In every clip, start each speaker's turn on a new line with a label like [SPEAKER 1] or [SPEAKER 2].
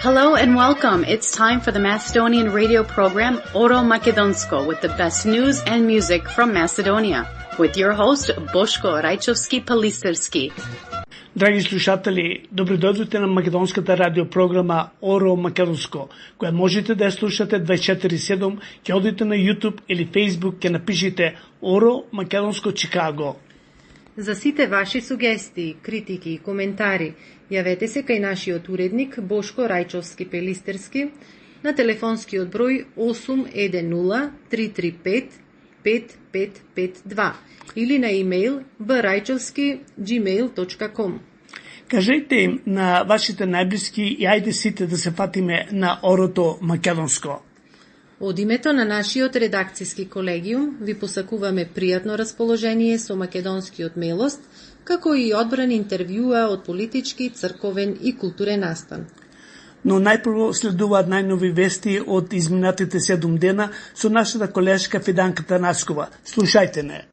[SPEAKER 1] Hello and welcome. It's time for the Macedonian radio program Oro Makedonsko with the best news and music from Macedonia. With your host Boško Rajčovski-Palisterski.
[SPEAKER 2] Драги слушатели, добродојдовте на македонската радиопрограма Оро Македонско, која можете да ја слушате 24/7, ќе одите на YouTube или Facebook, ќе напишите Оро Македонско Чикаго.
[SPEAKER 3] За сите ваши сугестии, критики и коментари, јавете се кај нашиот уредник Бошко Рајчовски-Пелистерски на телефонскиот број 810-335-5552 или на имейл braјчовски@gmail.com.
[SPEAKER 2] Кажете им на вашите најблиски и ајде сите да се фатиме на Орото Македонско.
[SPEAKER 3] Од името на нашиот редакцијски колегиум ви посакуваме пријатно расположение со македонскиот мелост, како и одбран интервјуа од политички, црковен и културен настан.
[SPEAKER 2] Но најпрво следуваат најнови вести од изминатите 7 дена со нашата колешка Фиданка Танаскова. Слушајте не.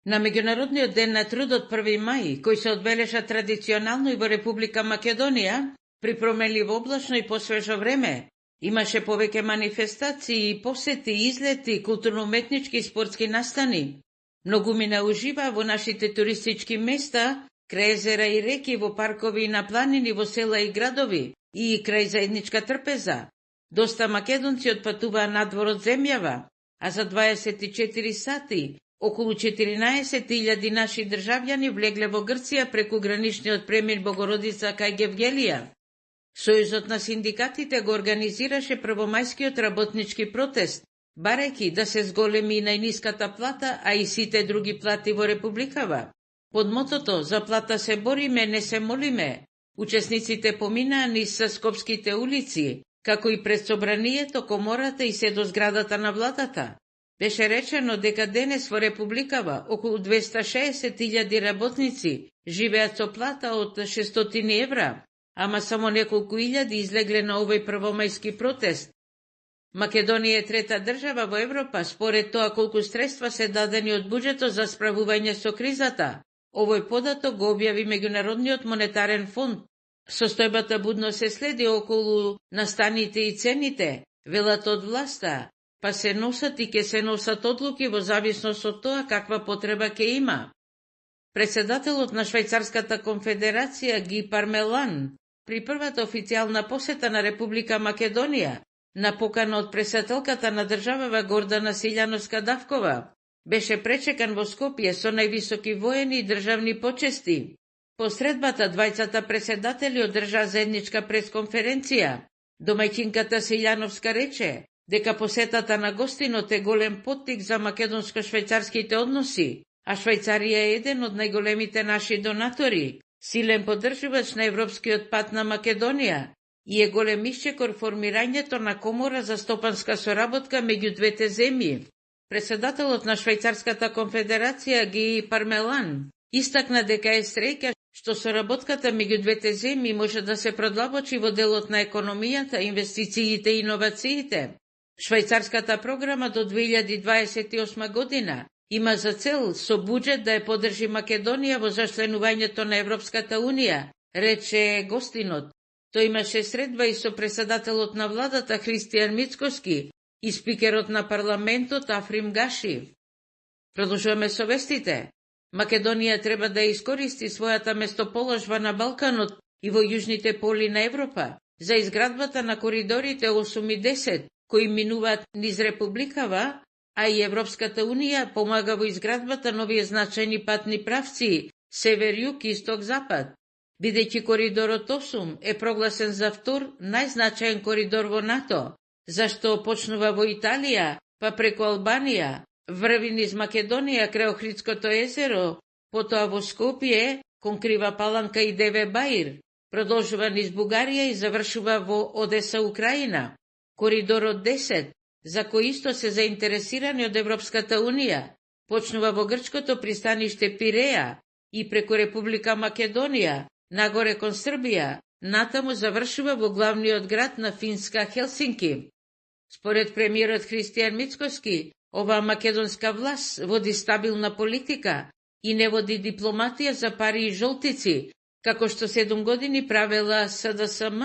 [SPEAKER 4] На Меѓународниот ден на трудот 1 мај, кој се одбележа традиционално и во Република Македонија, при променливо облачно и посвежо време, имаше повеќе манифестации и посети, излети, културно-уметнички и спортски настани. Многумина ужива во нашите туристички места, крај езера и реки, во паркови и на планини, во села и градови, и крај заедничка трпеза. Доста македонци отпатуваа надвор од земјава, а за 24 сати околу 14.000 наши државјани влегле во Грција преку граничниот премин Богородица кај Гевгелија. Сојузот на синдикатите го организираше првомајскиот работнички протест, барајќи да се зголеми најниската плата, а и сите други плати во републикава. Под мотото "За плата се бориме, не се молиме", учесниците поминаа низ скопските улици, како и пред собранието, комората и се до зградата на владата. Беше речено дека денес во републикава околу 260.000 работници живеат со плата од 600 евра, ама само неколку илјади излегле на овој првомајски протест. Македонија е трета држава во Европа според тоа колку средства се дадени од буџетот за справување со кризата. Овој податок го објави Меѓународниот монетарен фонд. Состојбата будно се следи околу настаните и цените, велат од власта, па се носат и ќе се носат одлуки во зависност од тоа каква потреба ќе има. Председателот на Швајцарската конфедерација Ги Пармелан при првата официјална посета на Република Македонија, на покана од председателката на државава Гордана Силјановска-Давкова, беше пречекан во Скопје со највисоки воени и државни почести. По средбата двајцата председатели одржаа заедничка пресконференција. Домајчинката Силјановска рече дека посетата на гостинот е голем поттик за македонско-швајцарските односи, а Швајцарија е еден од најголемите наши донатори, силен поддржувач на европскиот пат на Македонија и е голем исчекор формирањето на комора за стопанска соработка меѓу двете земји. Председателот на Швајцарската конфедерација Ги Пармелан истакна дека е среќа што соработката меѓу двете земји може да се продлабочи во делот на економијата, инвестициите и иновациите. Швајцарската програма до 2028 година има за цел со буџет да ја поддржи Македонија во зачленувањето на Европската унија, рече гостинот. Тој имаше средба и со председателот на владата Христијан Мицкоски и спикерот на парламентот Африм Гаши. Продолжуваме со вестите. Македонија треба да искористи својата местоположба на Балканот и во јужните поли на Европа за изградбата на коридорите 8 и 10, кои минуваат низ републикава, а и Европската унија помага во изградбата на овие значајни патни правци север-југ, исток-запад, бидејќи коридорот 8 е прогласен за втор најзначаен коридор во НАТО, зашто почнува во Италија, па преку Албанија, врви низ Македонија крај Охридското езеро, потоа во Скопје, кон Крива Паланка и Деве Баир, продолжува низ Бугарија и завршува во Одеса, Украина. Коридорот 10, за кој исто се заинтересирани од Европската унија, почнува во грчкото пристаниште Пиреја и преку Република Македонија, нагоре кон Србија, натаму завршува во главниот град на Финска Хелсинки. Според премиерот Христијан Мицкоски, оваа македонска власт води стабилна политика и не води дипломатија за пари и жолтици, како што 7 години правела СДСМ.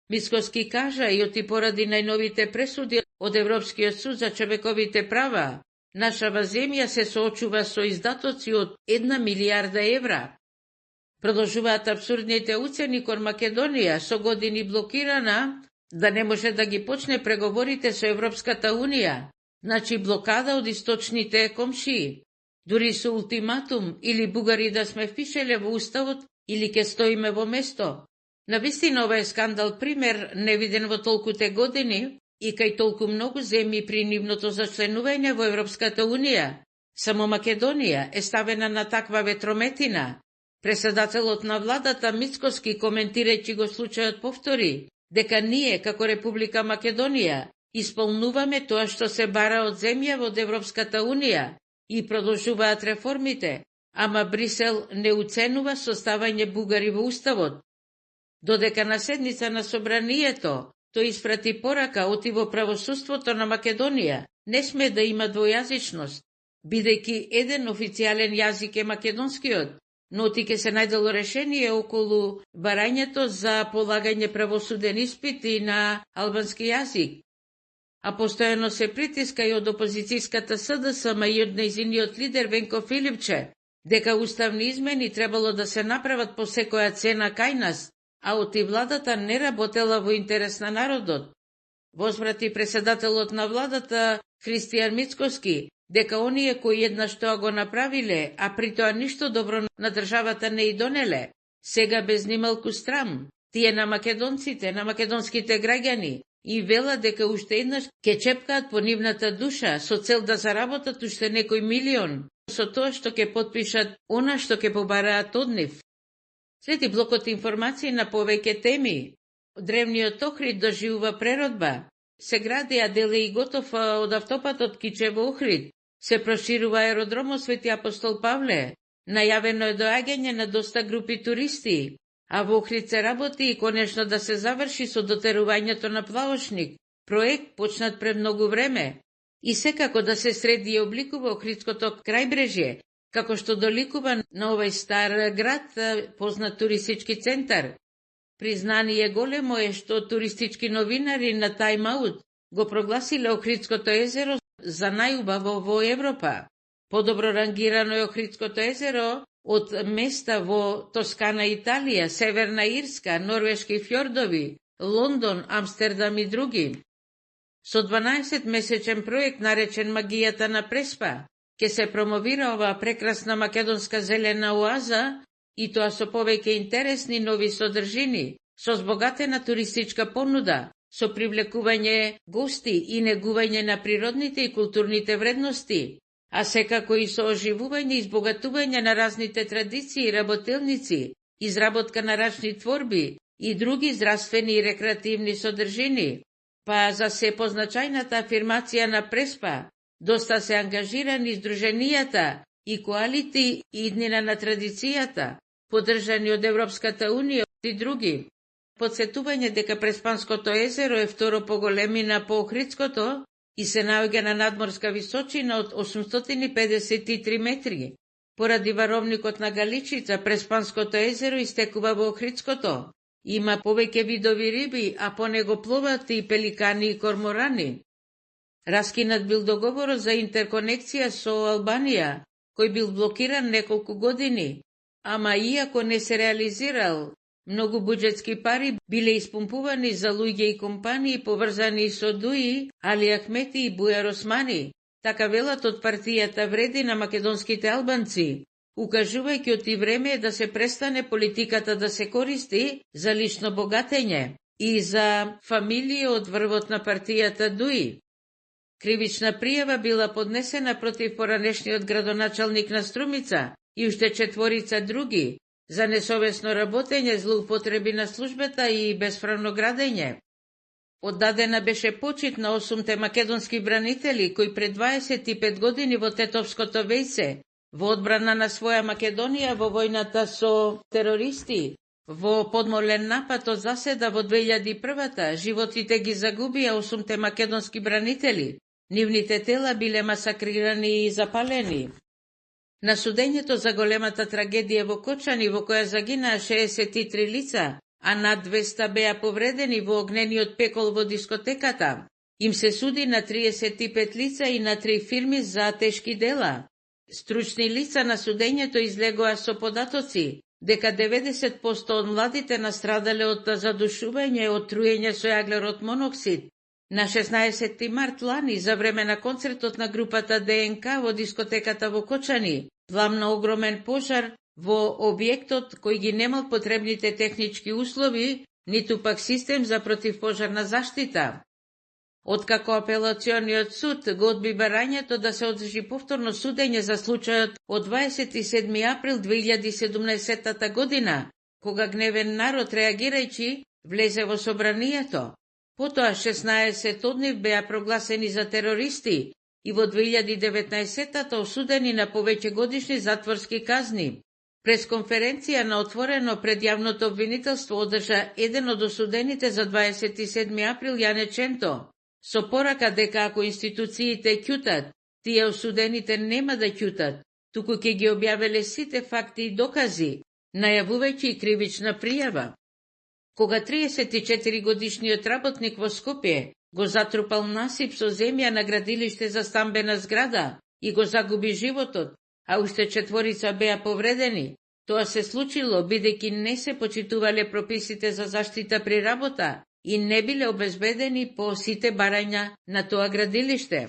[SPEAKER 4] Мицкоски кажа и оти поради најновите пресуди од Европскиот суд за човековите права, нашава земја се соочува со издатоци од 1 милијарда евра. Продолжуваат абсурдните уцени кон Македонија, со години блокирана, да не може да ги почне преговорите со Европската Унија, значи блокада од источните комшии. Дури со ултиматум или бугари да сме впишеле во уставот или ке стоиме во место. Навистина ова е скандал пример невиден во толкуте години и кај толку многу земји при нивното зачленување во Европската Унија. Само Македонија е ставена на таква ветрометина. Председателот на владата Мицкоски, коментирајќи го случајот, повтори дека ние, како Република Македонија, исполнуваме тоа што се бара од земја од Европската Унија и продолжуваат реформите, ама Брисел не уценува составање бугари во уставот. Додека на седница на собранието тој испрати порака оти во правосудството на Македонија не сме да има двојазичност, бидејќи еден официјален јазик е македонскиот, но оти ке се најдело решение околу барањето за полагање правосуден испит и на албански јазик. А постојано се притиска и од опозицијската СДСМ и од нејзиниот лидер Венко Филипче, дека уставни измени требало да се направат по секоја цена кај нас, а оти владата не работела во интерес на народот. Возврати председателот на владата Христијан Мицкоски дека оние кои еднаш тоа го направиле, а при тоа ништо добро на државата не и донеле, сега без нималку страм, тие на македонците, на македонските граѓани, и вела дека уште еднаш ке чепкаат по нивната душа со цел да заработат уште некој милион, со тоа што ке потпишат она што ке побараат од нив. Следи блокот информации на повеќе теми. Древниот Охрид доживува преродба. Се гради Аделе и готов од автопатот Кичево Охрид. Се проширува аеродромот Свети Апостол Павле. Најавено е доаѓање на доста групи туристи, а во Охрид се работи и конечно да се заврши со дотерувањето на плавошник, проект почнат пред многу време. И секако да се среди и обликува Охридското крајбрежје, како што доликува на овој стар град, познат туристички центар. Признание големо е што туристички новинари на Time Out го прогласиле Охридското езеро за најубаво во Европа. Подобро рангирано е Охридското езеро од места во Тоскана, Италија, Северна Ирска, норвешки фјордови, Лондон, Амстердам и други. Со 12-месечен проект наречен Магијата на Преспа, ке се промовира оваа прекрасна македонска зелена оаза и тоа со повеќе интересни нови содржини, со збогатена туристичка понуда, со привлекување гости и негување на природните и културните вредности, а секако и со оживување и избогатување на разните традиции и работелници, изработка на рачни творби и други здравствени и рекреативни содржини. Па за се позначајната афирмација на Преспа, доста се ангажирани издруженијата и коалити и днина на традицијата, поддржани од Европската Унија и други. Подсетување дека Преспанското езеро е второ по големина по Охридското и се наоѓа на надморска височина од 853 метри. Поради варовникот на Галичица, Преспанското езеро истекува во Охридското. Има повеќе видови риби, а по него пловат и пеликани и корморани. Раскинат бил договорот за интерконекција со Албанија, кој бил блокиран неколку години, ама иако не се реализирал, многу буџетски пари биле испумпувани за луѓе и компании поврзани со Дуи, Али Ахмети и Бујар Османи, така велат од партијата Вреди на македонските албанци, укажувајќи оти време да се престане политиката да се користи за лично богатење и за фамилија од врвот на партијата Дуи. Кривична пријава била поднесена против поранешниот градоначалник на Струмица и уште 4 други за несовесно работење, злоупотреби на службата и бесправно градење. Оддадена беше почит на 8 македонски бранители кои пред 25 години во Тетовското вејце, во одбрана на своја Македонија во војната со терористи, во подмолен напад од заседа во 2001-та, животите ги загубија 8 македонски бранители. Нивните тела биле масакрирани и запалени. На судењето за големата трагедија во Кочани, во која загинаа 63 лица, а над 200 беа повредени во огнениот пекол во дискотеката, им се суди на 35 лица и на 3 фирми за тешки дела. Стручни лица на судењето излегоа со податоци дека 90% од младите настрадале од задушување од труење со јаглерод моноксид. На 16 март лани, за време на концертот на групата ДНК во дискотеката во Кочани, пламна огромен пожар во објектот кој ги немал потребните технички услови, ниту пак систем за противпожарна заштита. Откако апелациониот суд го одби барањето да се одржи повторно судење за случајот од 27. април 2017 година, кога гневен народ реагирајќи влезе во собранието. Потоа 16 од нив беа прогласени за терористи и во 2019 осудени на повеќе годишни затворски казни. През конференција на отворено пред јавното обвинителство одржа еден од осудените за 27. април Јане Ченто, со порака дека ако институциите ќутат, тие осудените нема да ќутат, туку ќе ги објавеле сите факти и докази, најавувајќи и кривична пријава. Кога 34 годишниот работник во Скопје го затрупал насип со земја на градилиште за стамбена зграда и го загуби животот, а уште 4 беа повредени, тоа се случило бидејќи не се почитувале прописите за заштита при работа и не биле обезбедени по сите барања на тоа градилиште.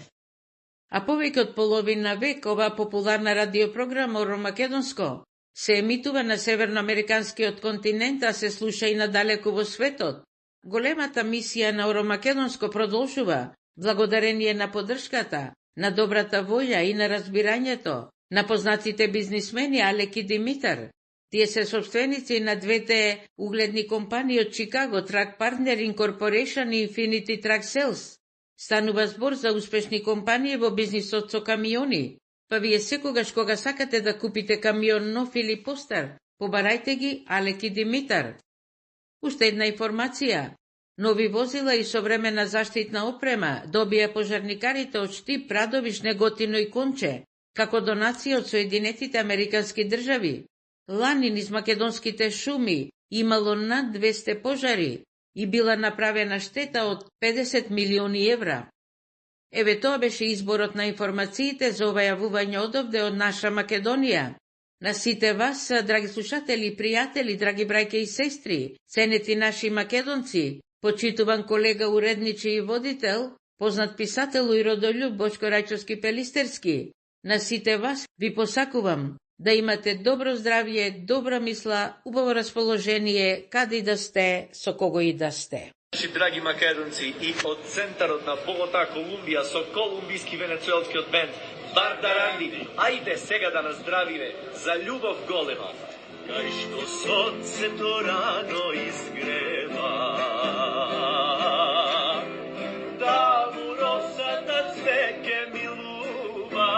[SPEAKER 4] А повеќе од половина век оваа популарна радиопрограма Оро Македонско се емитува на северноамериканскиот континент, а се слуша и надалеку во светот. Големата мисија на Оро Македонско продолжува благодарение на поддршката, на добрата волја и на разбирањето на познатите бизнисмени Алек и Димитар. Тие се собственици на двете угледни компании од Чикаго, Track Partner Incorporation и Infinity Track Sales. Станува збор за успешни компании во бизнисот со камиони, па вие секогаш кога сакате да купите камион нов или постар, побарајте ги Алек и Димитар. Уште една информација. Нови возила и современа заштитна опрема добија пожарникарите од Штип, Радовиш, Неготино и Конче, како донација од Соединетите Американски држави. Лани низ македонските шуми имало над 200 пожари и била направена штета од 50 милиони евра. Еве тоа беше изборот на информациите за ова јавување одовде од наша Македонија. На сите вас, драги слушатели, пријатели, драги брајке и сестри, ценети наши македонци, почитуван колега, уредничи и водител, познат писател и родолюб Бошко Рајчовски Пелистерски, на сите вас ви посакувам да имате добро здравје, добра мисла, убаво расположение, каде и да сте, со кого и да сте.
[SPEAKER 5] Наши драги македонци и од центарот на Богота, Колумбија, со колумбиски венецуелскиот бенд Бардаранди, ајде сега да наздравиме за љубов голема. Кај што сонцето рано изгрева, таму росата цвеќе милува,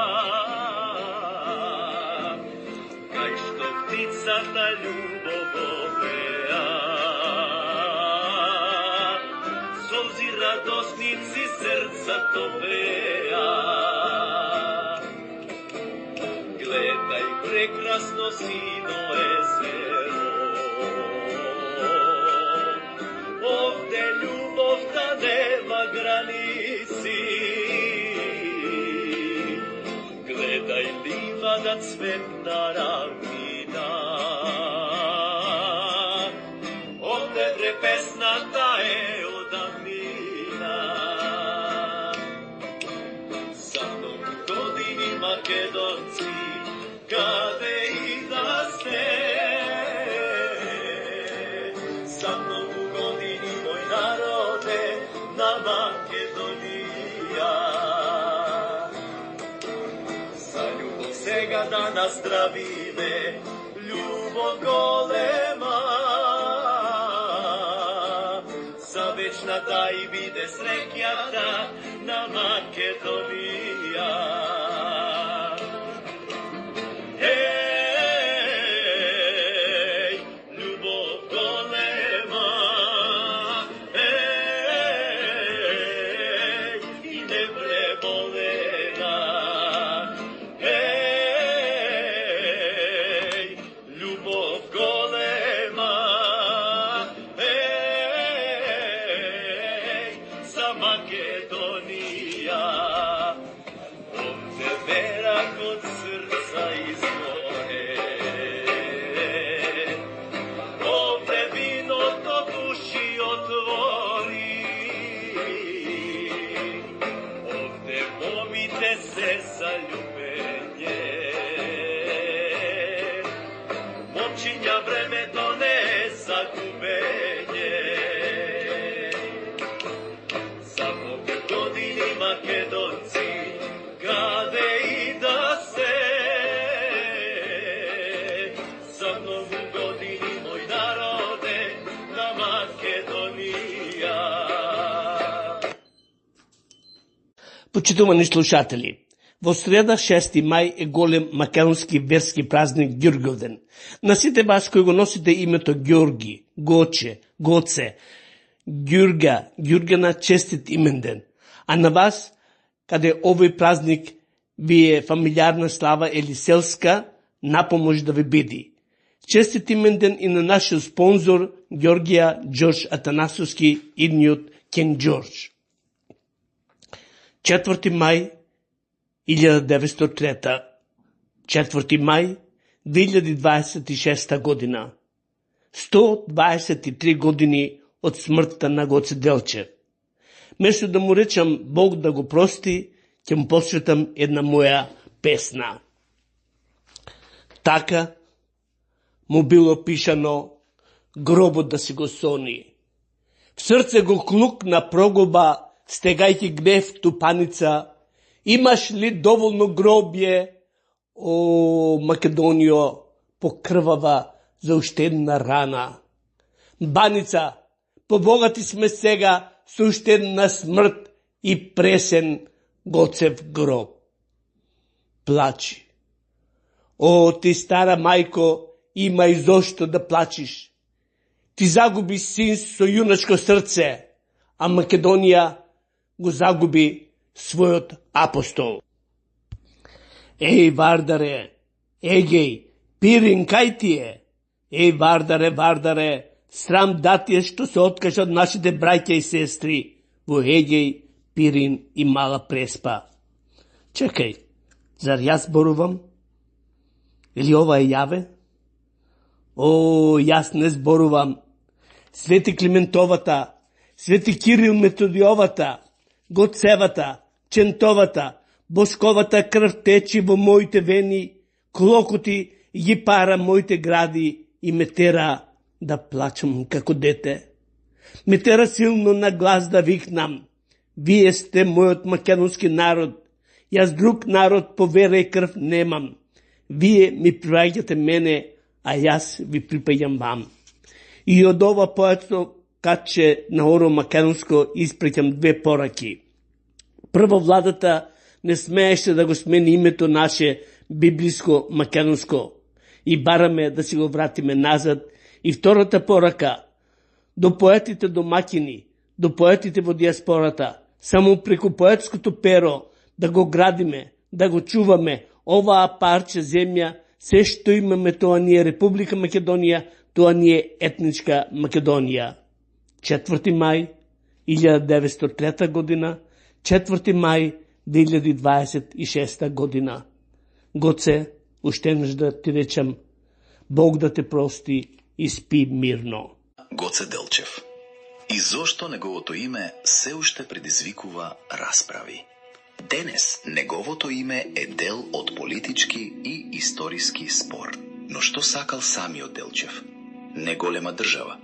[SPEAKER 5] кај што птицата љубово пеа, солзи радосници срцато пеа. Гледај прекрасно сино езеро, овде љубовта нема граници. Гледај ливада цветна равнина, овде препесната е одамнина. За многу години македонци, каде и да сте, за многу години мој народе на Македонија. За љубов сега да наздравиме, љубов голема, за вечната и биде среќата на Македонија. љубов голема, за Македонија, овде верак од срца изгоре, овде виното души отвори, овде момите се заљубење, момчиња времето не е загубење, за многу години македонци, каде и да се, за многу години мој народе на Македонија.
[SPEAKER 2] Почитувани слушатели, во среда 6 мај е голем македонски верски празник Ѓурѓовден. На сите вас кои го носите името Ѓорги, Гоче, Гоце, Ѓурга, Ѓургена, честит именден. А на вас, каде овој празник ви е фамилиарна слава или селска, напомош да ви биди. Честит именден и на нашиот спонзор Ѓоргија Ѓорџ Атанасовски идниот Кен Ѓорџ. 4. мај 1903, 4. мај 2026 година. 123 години од смртта на Гоце Делчев. Место да му речам Бог да го прости, ќе му посветам една моја песна. Така му било пишано гробот да си го сони. В срце го клукна прогоба, стегајќи гнев тупаница. Имаш ли доволно гробје, о Македонијо, покрвава за уште една рана? Баница, побогати сме сега со уште една смрт и пресен Гоцев гроб. Плачи. О, ти стара мајко, има и зошто да плачиш. Ти загуби син со јуначко срце, а Македонија го загуби својот апостол. Еј, Вардаре, Егеј, Пирин, кај ти е? Еј, Вардаре, Вардаре, срам да ти е што се откажа од нашите браќа и сестри во Егеј, Пирин и Мала Преспа. Чекај, зар јас зборувам? Или ова е јаве? О, јас не зборувам. Свети Климентовата, Свети Кирил Методиовата, Гоцевата, Чентовата, Босковата крв течи во моите вени, клокоти ги пара моите гради и ме тера да плачам како дете. Ме тера силно на глас да викнам: вие сте мојот македонски народ, јас друг народ по вера и крв немам. Вие ми припаѓате мене, а јас ви припаѓам вам. И од ова поетно катче на Оро Македонско испреќам две пораки. Прво, владата не смееше да го смени името наше библиско македонско и бараме да си го вратиме назад. И втората порака, до поетите домакини, до поетите во диаспората, само преку поетското перо да го градиме, да го чуваме оваа парче земја, се што имаме, тоа ни е Република Македонија, тоа ни е етничка Македонија. 4. мај 1903 година, 4. мај 2026 година. Гоце, уште еднаш да ти речам, Бог да те прости и спи мирно.
[SPEAKER 6] Гоце Делчев. И зошто неговото име се уште предизвикува расправи? Денес неговото име е дел од политички и историски спор. Но што сакал самиот Делчев? Не голема држава,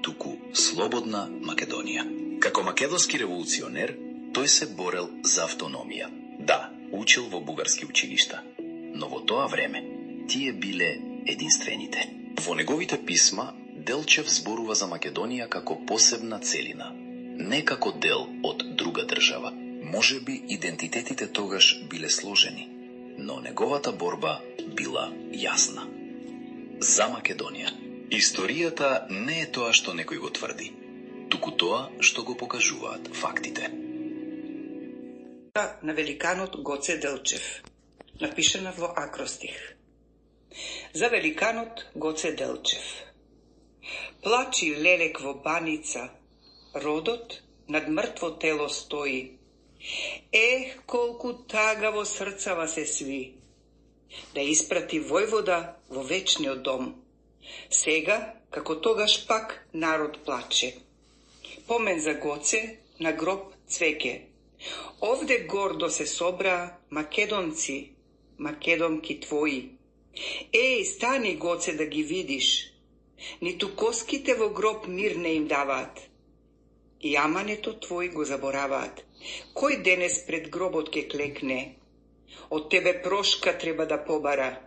[SPEAKER 6] туку слободна Македонија. Како македонски револуционер, тој се борел за автономија. Да, учил во бугарски училишта, но во тоа време тие биле единствените. Во неговите писма Делчев зборува за Македонија како посебна целина, не како дел од друга држава. Може би идентитетите тогаш биле сложени, но неговата борба била јасна. За Македонија. Историјата не е тоа што некој го тврди, туку тоа што го покажуваат фактите.
[SPEAKER 7] На великанот Гоце Делчев, напишана во акростих. За великанот Гоце Делчев. Плачи лелек во баница, родот над мртво тело стои. Колку тага во срцава се сви, да испрати војвода во вечниот дом. Сега, како тогаш пак, народ плаче. Помен за Гоце, на гроб цвеќе. Овде гордо се собра македонци, македонки твои. Стани, Гоце, да ги видиш. Ниту коските во гроб мир не им даваат. И амането твој го забораваат. Кој денес пред гробот ке клекне? Од тебе прошка треба да побара.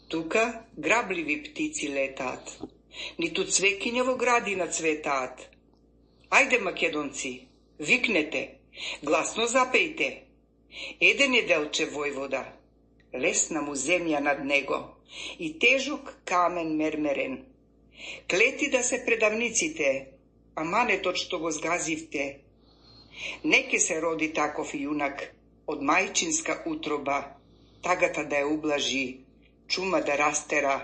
[SPEAKER 7] Тука грабливи птици летаат. Ниту цвекиња во градина цветаат. Ајде, македонци, викнете, гласно запејте. Еден е Делчев војвода, лесна му земја над него и тежок камен мермерен. Клети да се предавниците, аманетот што го згазивте. Неке се роди таков јунак од мајчинска утроба, тагата да ја ублажи, чума да растера,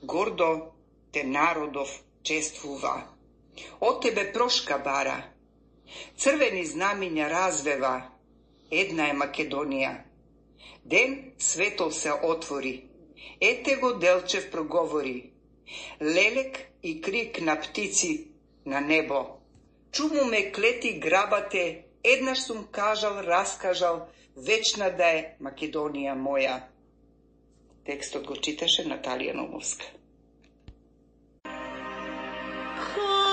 [SPEAKER 7] гордо те народов чествува. Од тебе прошка бара, црвени знамиња развева, една е Македонија. Ден светол се отвори, ете го Делчев проговори, лелек и крик на птици на небо. Чуму ме клети грабате, еднаш сум кажал, раскажал, вечна да е Македонија моја. Текстот го читаше Наталија Номовска.
[SPEAKER 8] Кога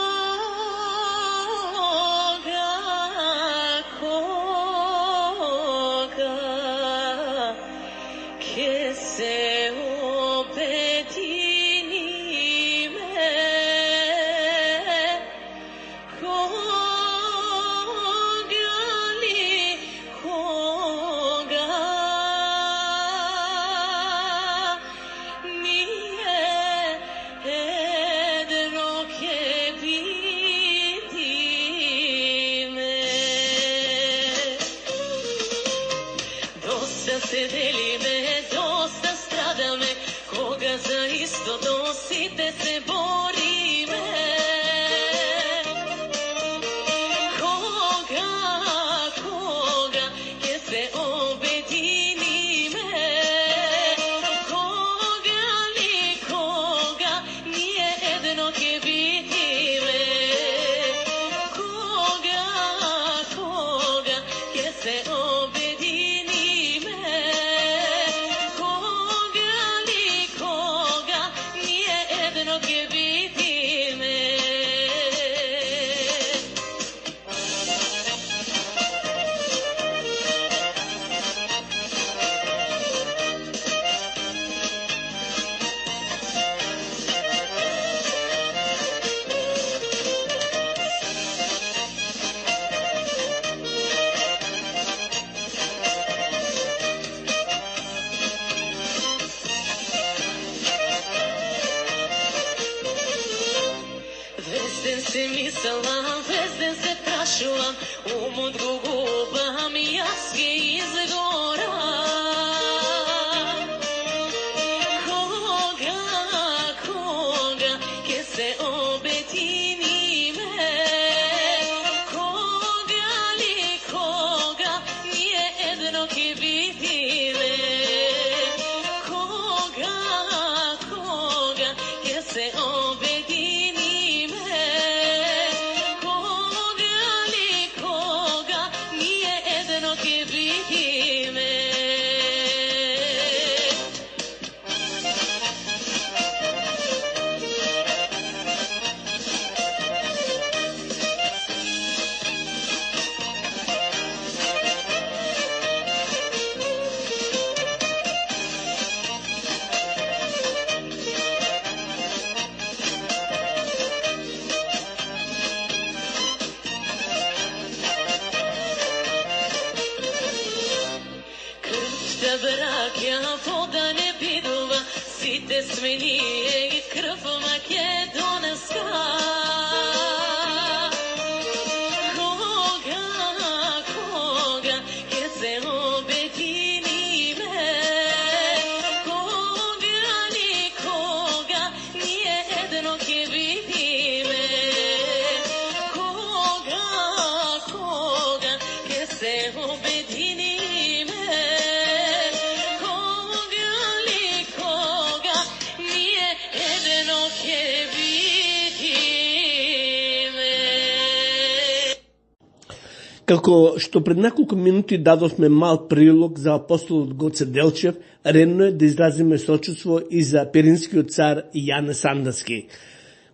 [SPEAKER 2] Како што пред неколку минути дадовме мал прилог за апостолот Гоце Делчев, редно е да изразиме сочувство и за пиринскиот цар Јане Сандански,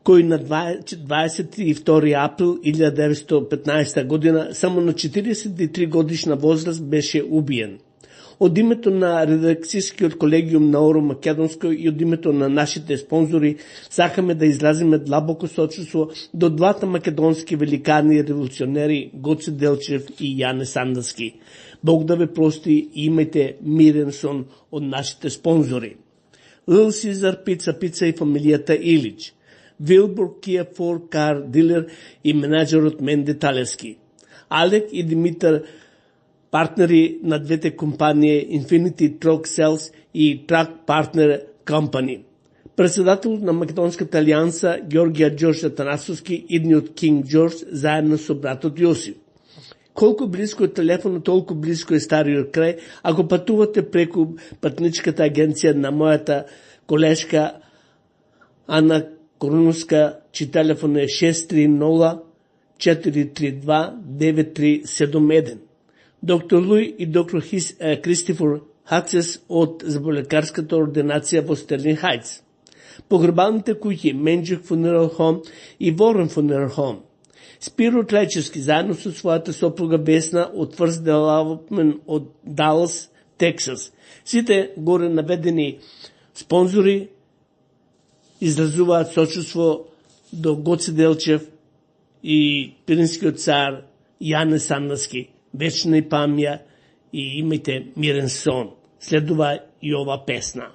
[SPEAKER 2] кој на 22 април 1915 година, само на 43 годишна возраст, беше убиен. Од името на редакцијскиот колегиум на Оро Македонско и од името на нашите спонзори, сакаме да изразиме длабоко сочувство до двата македонски великани и револуционери Гоце Делчев и Јане Сандански. Бог да ве прости и имајте мирен сон од нашите спонзори. Лил Сизар Пица и фамилијата Илич, Вилбур Кија Фор Кар Дилер и менаџерот Менде Талевски, Алек и Димитар, партнери на двете компании Infinity Truck Sales и Truck Partner Company. Председателот на Македонската алијанса Ѓорѓа Ѓорџ Атанасовски, идниот Кинг Ѓорџ, заедно со братот Јосиф. Колку близко е телефонот, толку близко е стариот крај, ако патувате преку патничката агенција на мојата колешка Ана Коруновска, чи телефон е 630-432-9371. Доктор Луј и доктор Кристофер Хацес од заболекарската ординација во Стерлин Хајтс. Погребалните куќи Менџик Funeral Home и Ворен Funeral Home. Спиро Тлечевски заедно со својата сопруга Бесна од First Development од Далас, Тексас. Сите горе наведени спонзори изразуваат сочувство до Гоце Делчев и пиринскиот цар Јане Сандански. Вечна и памја и имајте мирен сон. Следува и ова песна.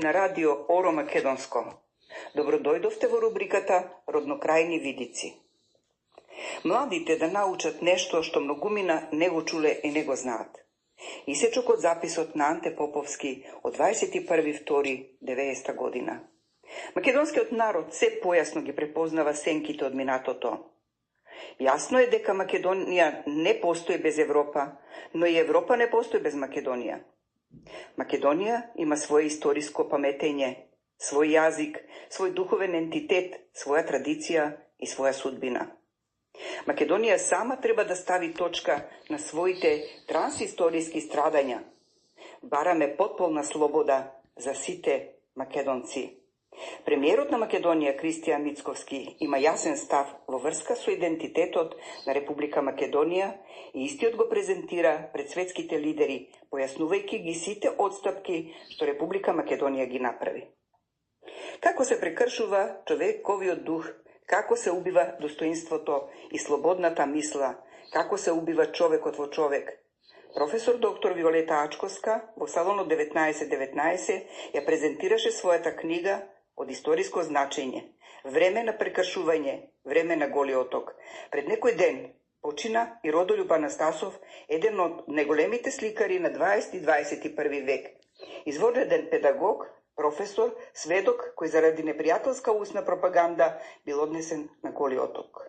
[SPEAKER 7] На радио Оро Македонско. Добродојдовте во рубриката Роднокрајни видици. Младите да научат нешто што многумина не го чуле и не го знаат. Исечок од записот на Анте Поповски од 21.2.90 година. Македонскиот народ се појасно ги препознава сенките од минатото. Јасно е дека Македонија не постои без Европа, но и Европа не постои без Македонија. Македонија има свое историско паметење, свој јазик, свој духовен ентитет, своја традиција и своја судбина. Македонија сама треба да стави точка на своите трансисториски страдања. Бараме потполна слобода за сите македонци. Премиерот на Македонија Кристијан Мицковски има јасен став во врска со идентитетот на Република Македонија и истиот го презентира пред светските лидери, појаснувајќи ги сите отстапки што Република Македонија ги направи. Како се прекршува човековиот дух, како се убива достоинството и слободната мисла, како се убива човекот во човек. Професор доктор Виолета Ачковска во салонот 1919 ја презентираше својата книга од историско значење, време на прекршување, време на Голи оток. Пред некој ден почина и Родолюб Анастасов, еден од најголемите сликари на 20 и 21 век. Извореден педагог, професор, сведок кој заради непријателска устна пропаганда бил однесен на Голи оток.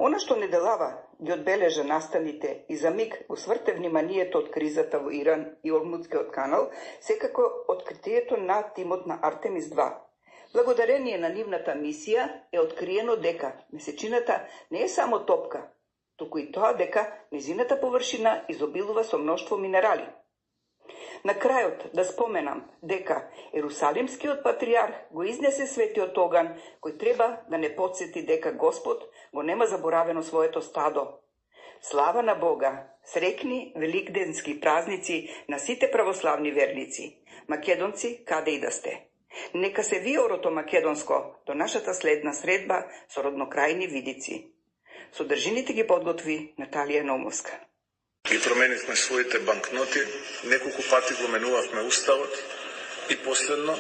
[SPEAKER 7] Она што неделава ги одбележа настаните и за миг усврте вниманието од кризата во Иран и Ормудскиот канал, секако откритието на тимот на Артемис 2. Благодарение на нивната мисија е откриено дека месечината не е само топка, туку и тоа дека низината површина изобилува со мноштво минерали. На крајот да споменам дека Ерусалимскиот патриарх го изнесе светиот оган, кој треба да не потсети дека Господ го нема заборавено своето стадо. Слава на Бога, срекни великденски празници на сите православни верници, македонци каде и да сте. Нека се вие орото македонско до нашата следна средба со роднокрајни видици. Содржините ги подготви Наталија Наумовска.
[SPEAKER 8] Ги променивме своите банкноти, неколку пати го менувавме уставот и последно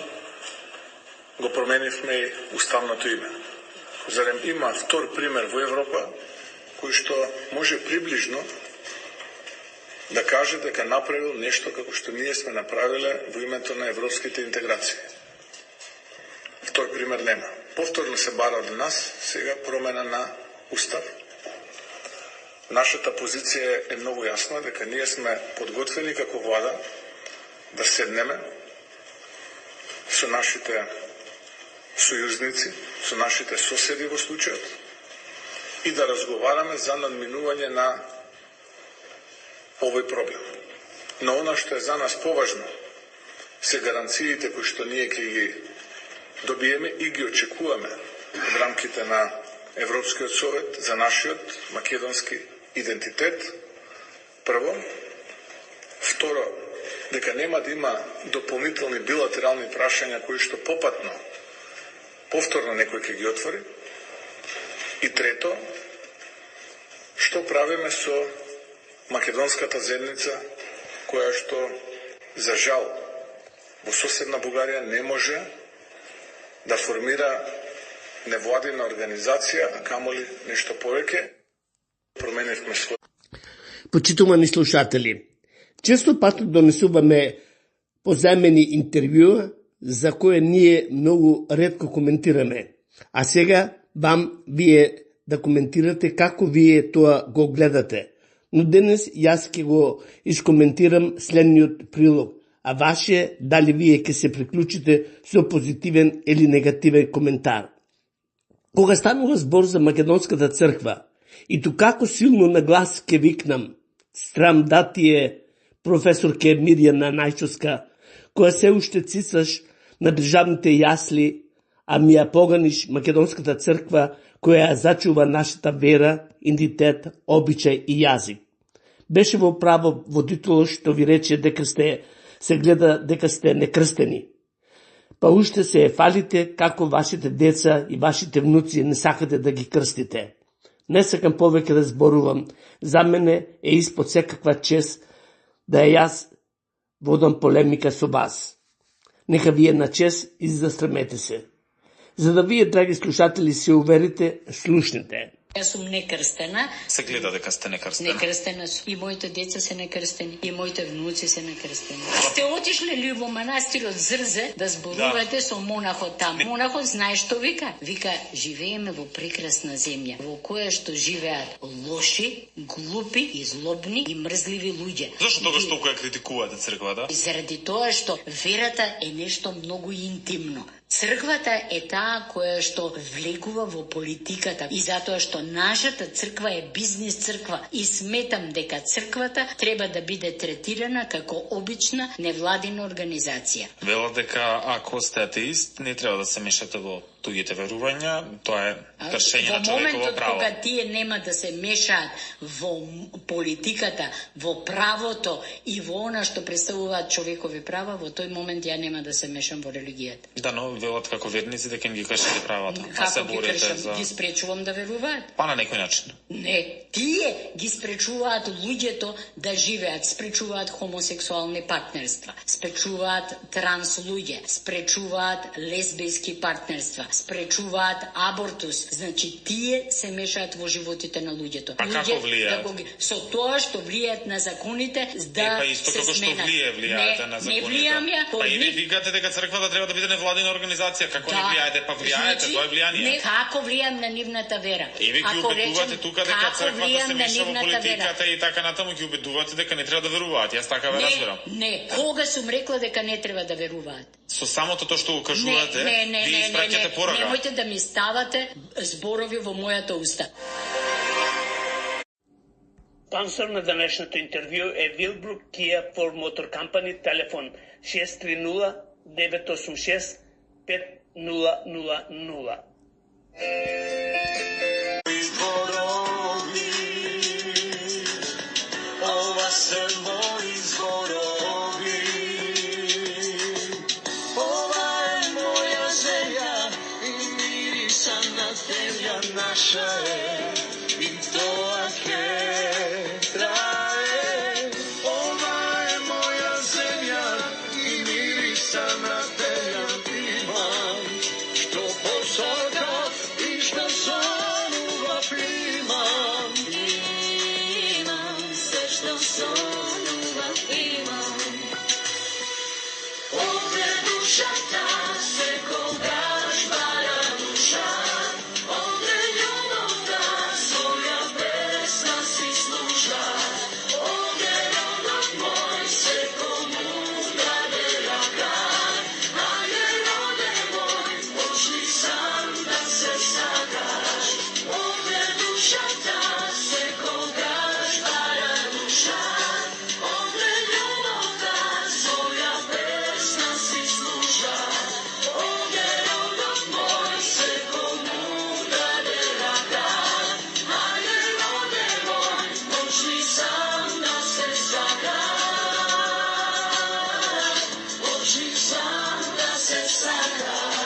[SPEAKER 8] го променивме и уставното име. Зарем има втор пример во Европа кој што може приближно да каже дека направил нешто како што ние сме направиле во името на европските интеграции. Втор пример нема. Повторно се бара од нас сега промена на устав. Нашата позиција е многу јасна дека ние сме подготвени како влада да седнеме со нашите сојузници, со нашите соседи во случајот и да разговараме за надминување на овој проблем. Но она што е за нас поважно се гаранциите кои што ние ќе ги добиеме и ги очекуваме во рамките на Европскиот совет за нашиот македонски идентитет. Прво, второ, дека нема да има дополнителни билатерални прашања кои што повторно некој ќе ги отвори. И трето, што правиме со македонската заедница која што за жал во соседна Бугарија не може да формира невладина организација, а камоли нешто повеќе. Променивме свој.
[SPEAKER 2] Почитувани слушатели, често пати донесуваме поземени интервјуа за кои ние многу ретко коментираме. А сега вие да коментирате како вие тоа го гледате. Но денес јас ќе го искоментирам следниот прилог, а ваше дали вие ќе се приклучите со позитивен или негативен коментар. Кога станува збор за Македонската црква, и ту како силно на глас ке викнам, страм да ти е, професорке Мирјана Најчовска, која се уште цицаш на државните јасли, а ми ја поганиш Македонската црква, која ја зачува нашата вера, идентитет, обичај и јазик. Беше во право водителот што ви рече дека се гледа дека сте некрстени. Па уште се фалите како вашите деца и вашите внуци не сакате да ги крстите. Не сакам повеќе да зборувам. За мене е испод секаква чест да јас водам полемика со вас. Нека ви е на чест и застремете се. За да вие, драги слушатели, се уверите, слушнете.
[SPEAKER 9] Јас сум некрстена.
[SPEAKER 10] Се гледа дека сте некрстена.
[SPEAKER 9] Некрстена сум. И моите деца се некрстени, и моите внуци се некрстени. Сте отишле ли во манастирот Зрзе да зборувате со монахот таму? Монахот знае што вика? Вика, живееме во прекрасна земја, во која што живеат лоши, глупи и злобни и мрзливи луѓе.
[SPEAKER 10] Зошто тогаш толку ја критикувате црквата?
[SPEAKER 9] Заради тоа што верата е нешто многу интимно. Црквата е таа која што влегува во политиката и затоа што нашата црква е бизнис црква и сметам дека црквата треба да биде третирана како обична невладина организација.
[SPEAKER 10] Велат дека ако сте атеист, не треба да се мешате во туѓите верувања, тоа е кршење на човеково право.
[SPEAKER 9] Во моментот кога тие нема да се мешаат во политиката, во правото и во она што представуваат човекови права, во тој момент ја нема да се мешам во религијата.
[SPEAKER 10] Да, но велат како верници дека им ги кршите правата.
[SPEAKER 9] Како ги кршам? Ги спречувам да веруваат?
[SPEAKER 10] Па на некој начин.
[SPEAKER 9] Не, тие ги спречуваат луѓето да живеат, спречуваат хомосексуални партнерства, спречуваат транс луѓе, спречуваат лесбијски партнерства, спречуваат абортус. Значи, тие се мешаат во животите на луѓето.
[SPEAKER 10] А како влијаат?
[SPEAKER 9] Со тоа што влијаат на законите да
[SPEAKER 10] па исто
[SPEAKER 9] се
[SPEAKER 10] како
[SPEAKER 9] сменат.
[SPEAKER 10] Што влијаете на законите.
[SPEAKER 9] Не влијам ја.
[SPEAKER 10] Па и ви викате дека црквата треба да биде невладина организација. Како не влијаете? Па влијаете, тоа е влијание.
[SPEAKER 9] Не, како влијам на нивната вера?
[SPEAKER 10] И ви ги убедувате тука дека црквата се меша во политиката и така натаму ги убедувате дека не треба да веруваат. Јас така ве разбирам.
[SPEAKER 9] Не, кога сум рекла дека не треба да веруваат?
[SPEAKER 10] Со самото тоа што го кажувате, ви испраќате порака.
[SPEAKER 9] Немојте да ми ставате зборови во мојата уста.
[SPEAKER 2] Спонсор на денешното интервју е Wilbrook Kia Ford Motor Company, телефон 630-986-5000.
[SPEAKER 5] Ова се мои зборови, ова е моја земја и мириса на земја наша е, и тоа ќе трае. Ова е моја земја и мириса на земја имам, што посакав и што сонував имам. Имам се што сонував имам. Овде душата секогаш бара душа, овде љубовта своја песна си слуша, овде родот мој секому даде рака, ајде роде мој, почни сам да се сакаш. Овде душата секогаш бара душа, овде љубовта своја песна си слуша, овде родот мој секому даде рака, ајде роде мој, почни сам да се сакаш, почни сам да се сакаш.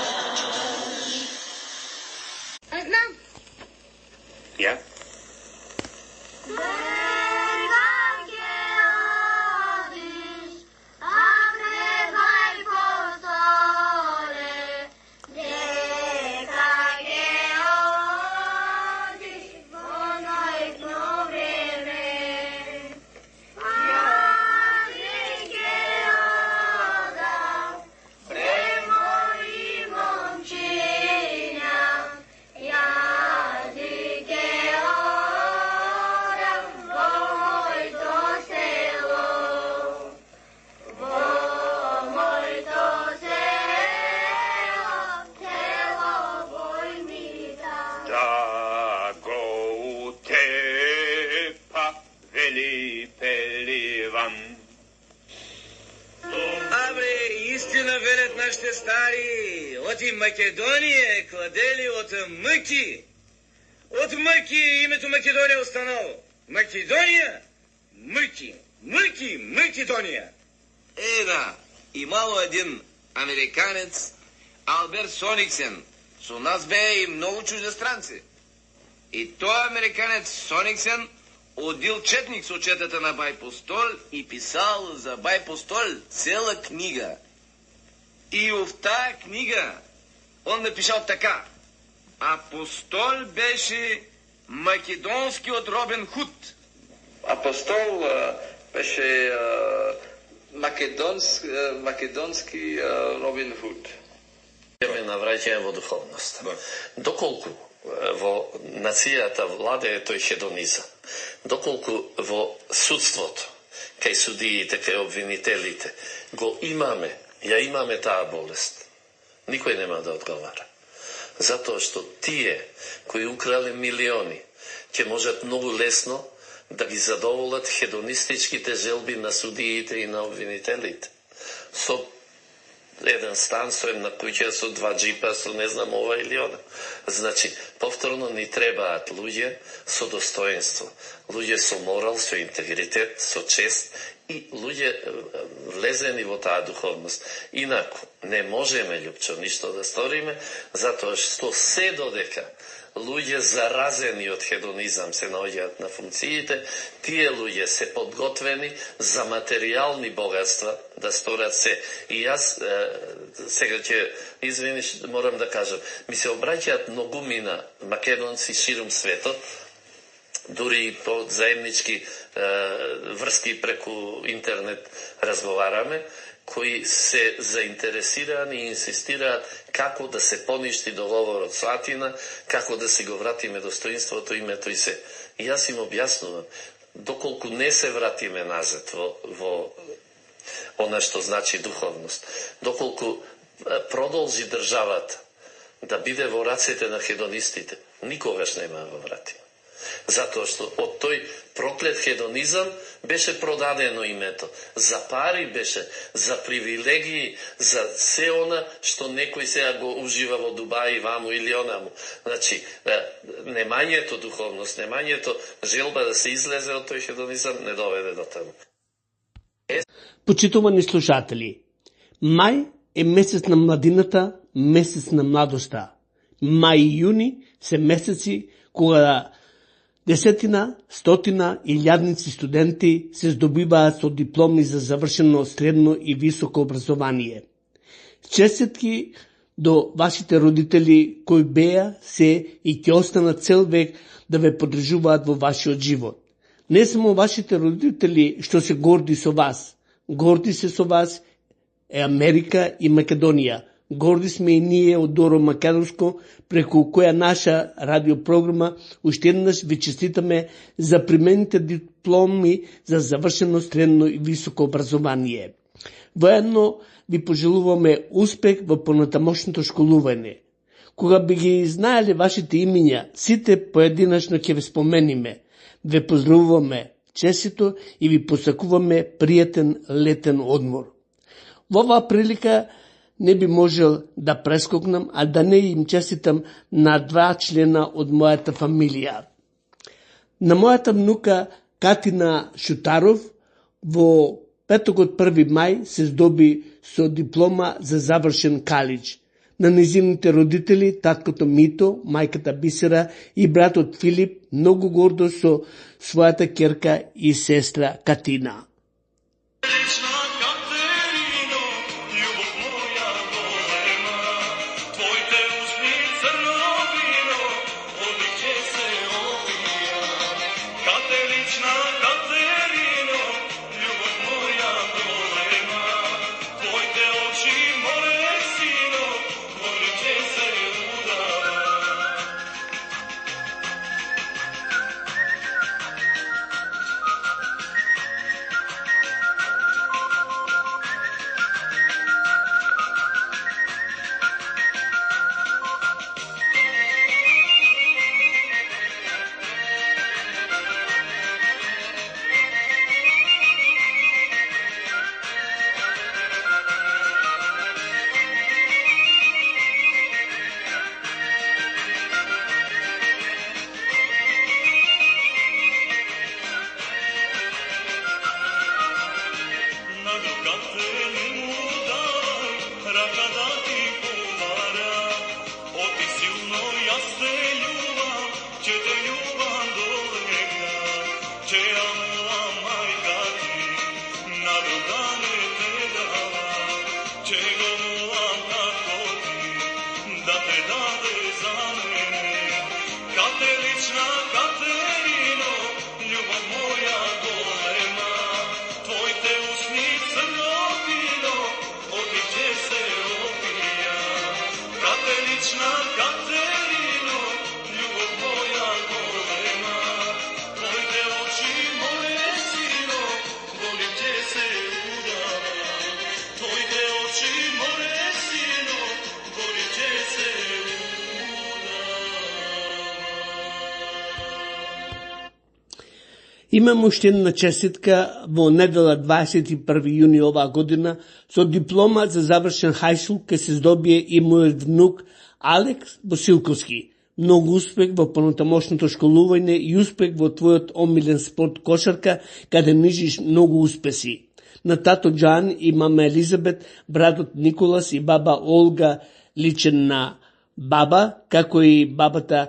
[SPEAKER 11] Знам.
[SPEAKER 10] Ја?
[SPEAKER 5] Истина велят нашите стари, од Македонија кладели од мъки. Од мъки името Македонија останало. Македонија, мъки, мъки, Македонија.
[SPEAKER 12] Да, имало един американец, Алберт Сониксен. Со нас бе и многу чуждестранци. И тој американец Сониксен одил четник со четата на Бај Постол и писал за Бај Постол цела книга. И в таа книга он напишал така: Апостол беше македонскиот Робин Худ.
[SPEAKER 5] Апостол беше македонски Робин Худ.
[SPEAKER 13] Ме навраќање во духовност. Доколку во нацијата владее тој хедонизам, доколку во судството, кај судиите, кај обвинителите, го имаме, ја имаме таа болест, никој нема да одговара. Затоа што тие кои украле милиони, ќе можат многу лесно да ги задоволат хедонистичките желби на судиите и на обвинителите. Со еден стан, со една куќа, со 2 джипа, со не знам ова или она. Значи, повторно ни требаат луѓе со достоинство, луѓе со морал, со интегритет, со чест и луѓе влезени во таа духовност. Инаку, не можеме, Љупчо, ништо да сториме, затоа што се додека луѓе заразени од хедонизам се наоѓаат на функциите, тие луѓе се подготвени за материјални богатства да сторат се. И јас сега ќе извиниш, морам да кажам, ми се обраќаат многумина македонци ширум светот, дури по заеднички врски преку интернет разговараме, кои се заинтересирани и инсистираат како да се поништи договорот со Атина, како да си го вратиме достоинството, името и се. И јас им објаснувам, доколку не се вратиме назад во она што значи духовност, доколку продолжи државата да биде во рацете на хедонистите, никогаш нема да го вратиме. Затоа што од тој проклет хедонизам беше продадено името. За пари беше, за привилегии, за се она што некој сега го ужива во Дубај, ваму или онаму. Значи, немањето духовност, немањето желба да се излезе од тој хедонизам не доведе до таму.
[SPEAKER 2] Почитувани слушатели, мај е месец на младината, месец на младоста. Мај и јуни се месеци кога десетина, стотина и илјадници студенти се здобиваат со дипломи за завршено средно и високо образование. Честитки до вашите родители кои беа, се и ќе останат цел век да ве поддржуваат во вашиот живот. Не само вашите родители што се горди со вас, горди се со вас е Америка и Македонија. Горди сме и ние од Оро Македонско, преку која наша радиопрограма уште еднаш ви честитаме за примените дипломи за завршено средно и високо образование. Воедно ви пожелуваме успех во понатамошното школување. Кога би ги знаеле вашите имиња, сите поединачно ќе ве спомениме. Ве поздравуваме честито и ви посакуваме пријатен летен одмор. Во оваа прилика не би можел да прескокнам, а да не им честитам на 2 члена од мојата фамилија. На мојата внука Катина Шутаров во петокот 1 мај се здоби со диплома за завршен калидж. На незините родители, таткото Мито, мајката Бисера и братот Филип, многу гордо со својата ќерка и сестра Катина.
[SPEAKER 14] Кателична
[SPEAKER 2] Имам уште една честитка во недела 21. јуни оваа година со диплома за завршен хајскул ке се здобие и мојот внук Алекс Босилковски. Многу успех во понатамошното школување и успех во твојот омилен спорт кошарка, каде нижиш многу успеси. На тато Джан и мама Елизабет, братот Николас и баба Олга личен на баба, како и бабата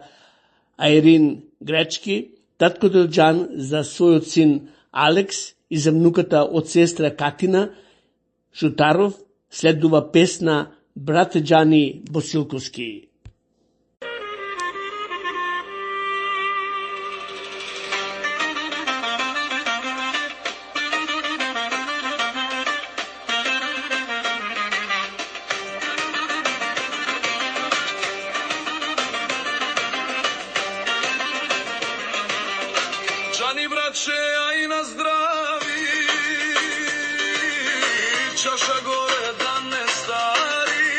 [SPEAKER 2] Айрин Гречки, таткото Джан за својот син Алекс и за внуката од сестра Катина Шутаров, следува песна Брате Джани Босилковски.
[SPEAKER 14] Джани браче, ај на здрави, чаша горе да не стари,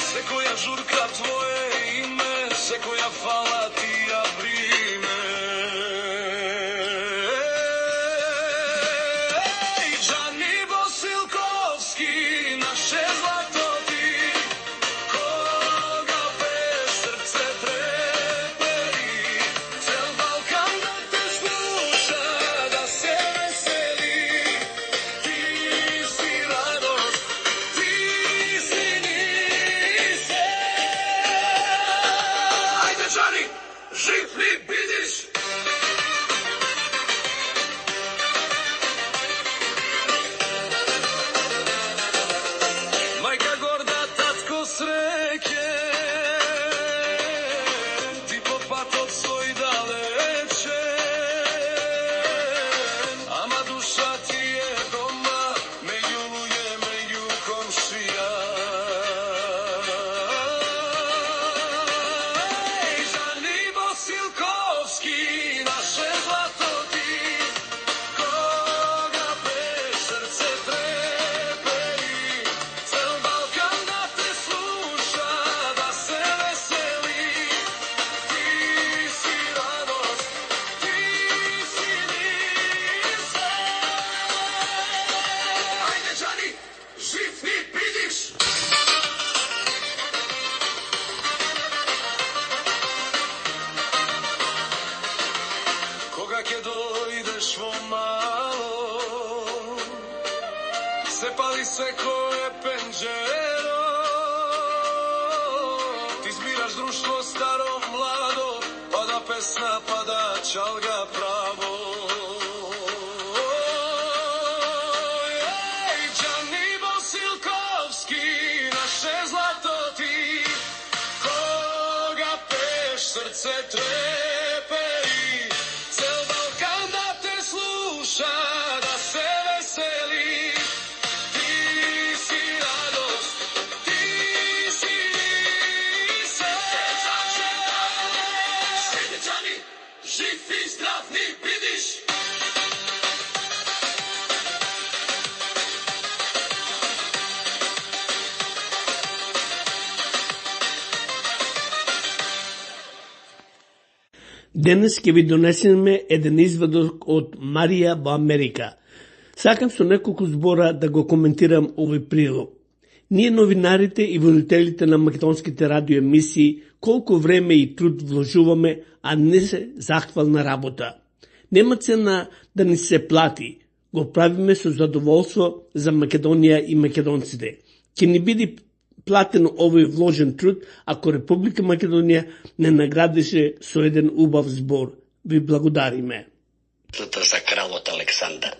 [SPEAKER 14] секоја журка твое име, секоја фала ти ја бриме. Джани Босилковски, наше злато ти, кога пееш срце трепери, цел Балкан да те слуша, да се весели. Ти си радост, ти си нисе. Ајде Джани, жив ли бидиш? Мајка горда, татко среќе, ти по патот свој далече, ама душа ти е дома, меѓу луѓе, меѓу комшија. Джани Босилковски, наше злато ти, кога пееш срце трепери, цел Балкан да те слуша, да се весели. Ти си радост, ти си нисе. Ајде Джани, жив ли бидиш? Кога ќе дојдеш во мало, се пали секое пенџеро, ти збираш друштво старо младо, пада песна, пада чалга право. Джани Босилковски, наше злато ти, кога пееш срце трепери, цел Балкан да те слуша, да се весели. Ти си радост, ти си нисе. Ајде Джани, жив и здрав ли бидиш?
[SPEAKER 2] Денес ќе ви донесеме еден извадок од Марија во Америка. Сакам со неколку збора да го коментирам овој прилог. Ние новинарите и водителите на македонските радиоемисии колку време и труд вложуваме, а не се захвална работа. Нема цена да ни се плати. Го правиме со задоволство за Македонија и македонците. Ќе ни биде платен овој вложен труд ако Република Македонија не наградише со еден убав збор. Ви благодариме.
[SPEAKER 15] За кралот Александар.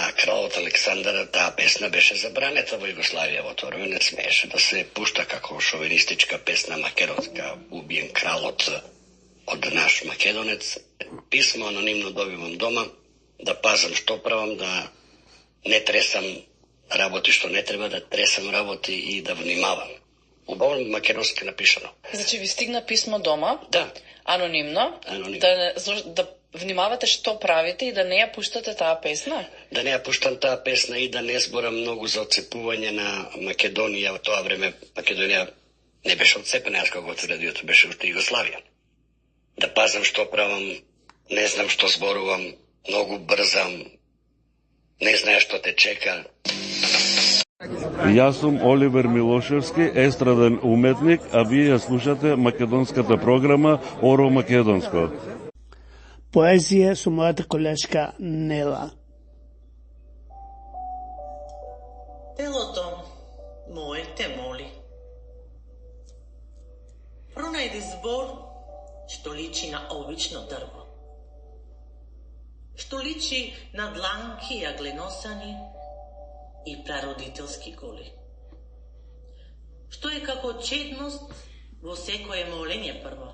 [SPEAKER 15] А кралот Александар, таа песна беше забранета во Југославија во тоа време, не смееше да се пушта како шовинистичка песна македонска, убиен кралот од наш македонец. Писмо анонимно добивам дома, да пазам што правам, да не тресам работи што не треба, да тресам работи и да внимавам. Убаво македонски напишано.
[SPEAKER 16] Значи ви стигна писмо дома?
[SPEAKER 15] Да.
[SPEAKER 16] Анонимно?
[SPEAKER 15] Анонимно.
[SPEAKER 16] Да внимавате што правите и да не ја пуштате таа песна?
[SPEAKER 15] Да не ја пуштам таа песна и да не зборам многу за отцепување на Македонија. Во тоа време Македонија не беше отцепена, јас кога радиото беше уште Југославија. Да пазам што правам, не знам што зборувам, многу брзам, не знае што те чека.
[SPEAKER 17] Јас сум Оливер Милошевски, естраден уметник, а вие ја слушате македонската програма Оро Македонско.
[SPEAKER 2] Поезија со мојата колешка Нела.
[SPEAKER 18] Телото моје те моли. Пронајди збор што личи на обично дрво. Што личи на дланки јагленосани и прародителски голи. Што е како чедност во секое молење прво.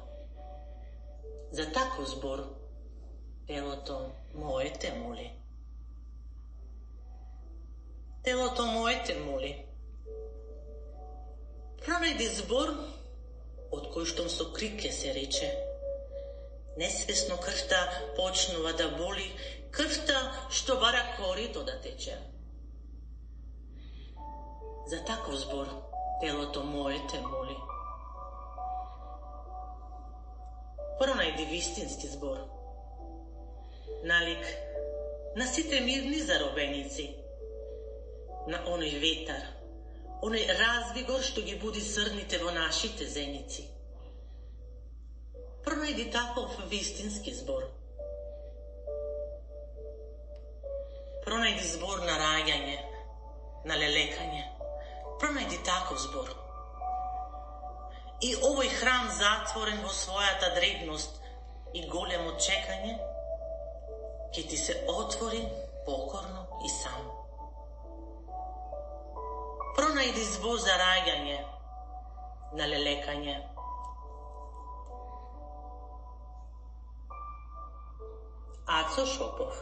[SPEAKER 18] За таков збор телото моје те моли. Телото моје те моли. Пронајди збор од кој што со крик ќе се рече. Несвесно крвта почнува да боли, крвта што бара корито да тече. За таков збор телото моје те моли. Пронајди вистински збор. Налик на сите мирни заробеници, на оној ветар, оној развигор што ги буди срните во нашите зеници. Пронајди таков вистински збор. Пронајди збор на раѓање, на лелекање. Пронајди таков збор. И овој храм затворен во својата дребност и големо чекање, ќе ти се отвори покорно и сам. Пронајди збор за раѓање, на лелекање. Ацо Шопов.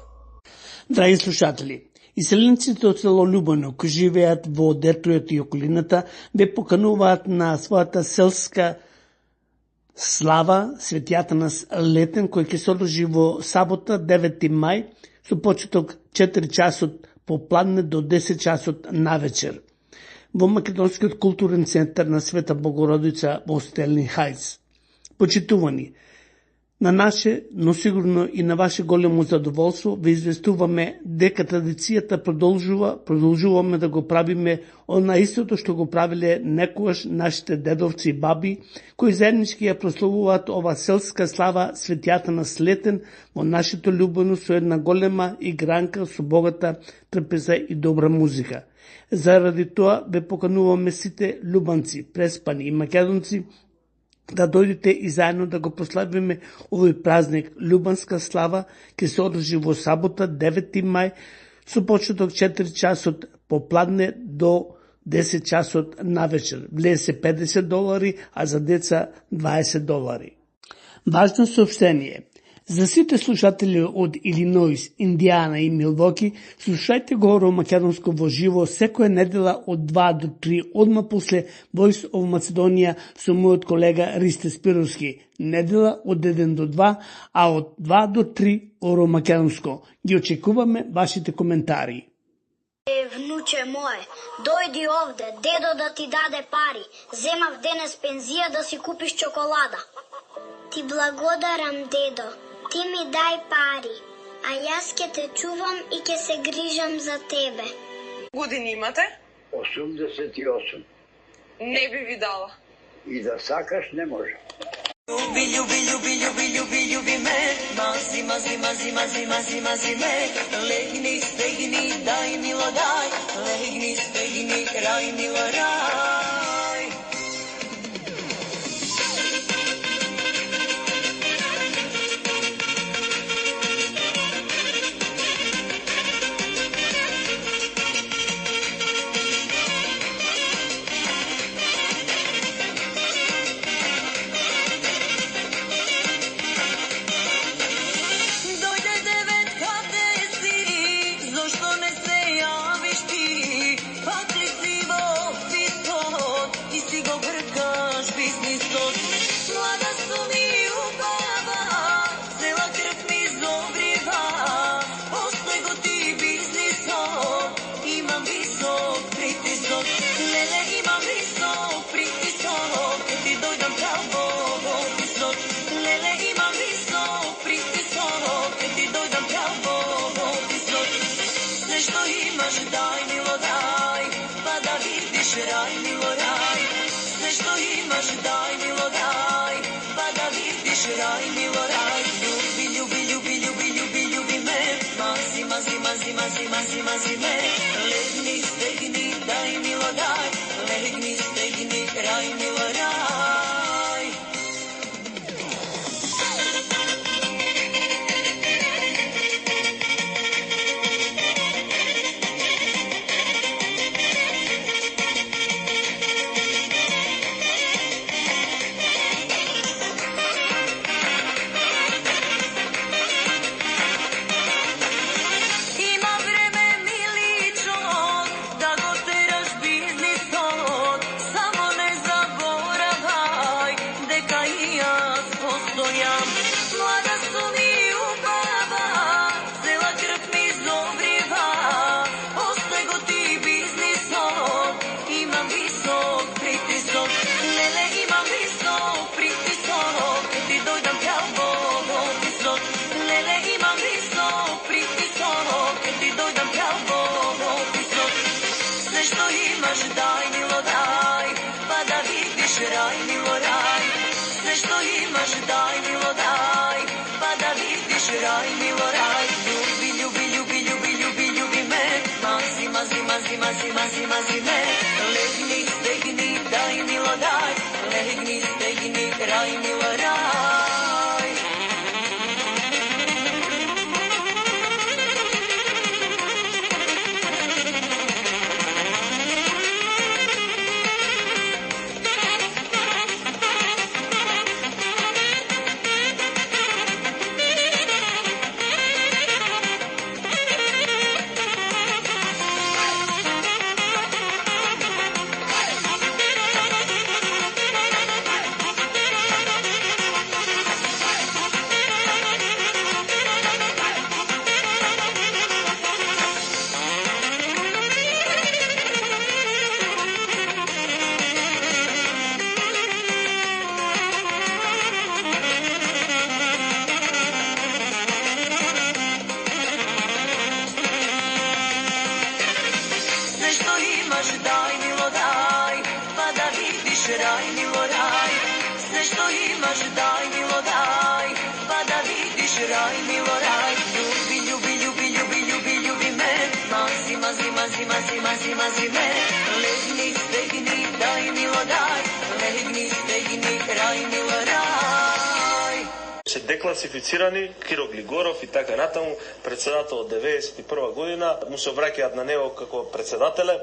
[SPEAKER 2] Драги слушатели, иселениците од село Љубоно, кои живеат во Детройт и околината, ве покануваат на својата селска слава Светијатанас Летен, кој ќе се одржи во сабота 9 мај, со почеток 4 часот попладне до 10 часот навечер во Македонскиот културен центар на Света Богородица во Стелни Хајц. Почитувани, на наше, но сигурно и на ваше големо задоволство, ве известуваме дека традицијата продолжуваме да го правиме она истото што го правиле некогаш нашите дедовци и баби, кои заеднички ја прославуваат ова селска слава Светијатанас Летен во нашето Љубоно со една голема игранка со богата трпеза и добра музика. Заради тоа ве покануваме сите љубанци, преспани и македонци да дојдете и заедно да го прославиме овој празник љубанска слава, ќе се одржи во сабота 9 мај со почеток 4 часот попладне до 10 часот навечер. Влез е $50, а за деца $20. Важно сообщение. За сите слушатели од Илиноис, Индијана и Милвоки, слушајте го Оро Македонско во живо секоја недела од 2 до 3, одма после Voice of Macedonia со мојот колега Ристе Спировски. Недела од 1 до 2, а од 2 до 3 Оро Македонско. Ги очекуваме вашите коментари.
[SPEAKER 19] Внуче моје, дојди овде, дедо да ти даде пари. Земав денес пензија да си купиш чоколада. Ти благодарам, дедо. Ти ми дај пари, а јас ке те чувам и ке се грижам за тебе.
[SPEAKER 11] Години имате?
[SPEAKER 20] 88.
[SPEAKER 11] Не би ви дала.
[SPEAKER 20] И да сакаш не може.
[SPEAKER 21] Люби, люби, люби, люби, люби, люби ме. Мази, мази, мази, мази, мази, мази ме. Легни, стегни, дај мило дај. Легни, стегни, крај мило рај. притисок, леле имам висок притисок, ке ти дојдам прavo висок. Се што имаш дај мило дај, па да видиш рај мило рај. Се што имаш дај мило дај, па да видиш рај мило рај. Лjubi, ljubi, ljubi, ljubi, ljubi, ljubi me, mazi, mazi, mazi, mazi, mazi, mazi me. Legni, stegni, daj milo daj, legni, stegni, raj milo raj. Daj milo daj, pa da vidiš raj milo raj. Sve što imaš daj milo daj, pa da vidiš raj milo raj. Ljubi, ljubi, ljubi, ljubi, ljubi, ljubi me, mazi, mazi, mazi, mazi, mazi, mazi me. Legni, stegni, daj milo daj, legni, stegni, raj milo raj. Raj milo raj, sve što imaš daj milo daj, pa da vidiš raj milo raj. Ljubi, ljubi, ljubi, ljubi, ljubi, ljubi me, mazi, mazi, mazi, mazi, mazi, mazi me. Legni, stegni, daj milo daj, legni, stegni, raj milo raj.
[SPEAKER 1] Се декласифицирани Киро Глигоров и така натаму, председател од 91 година, му се обраќаат на него како председателе.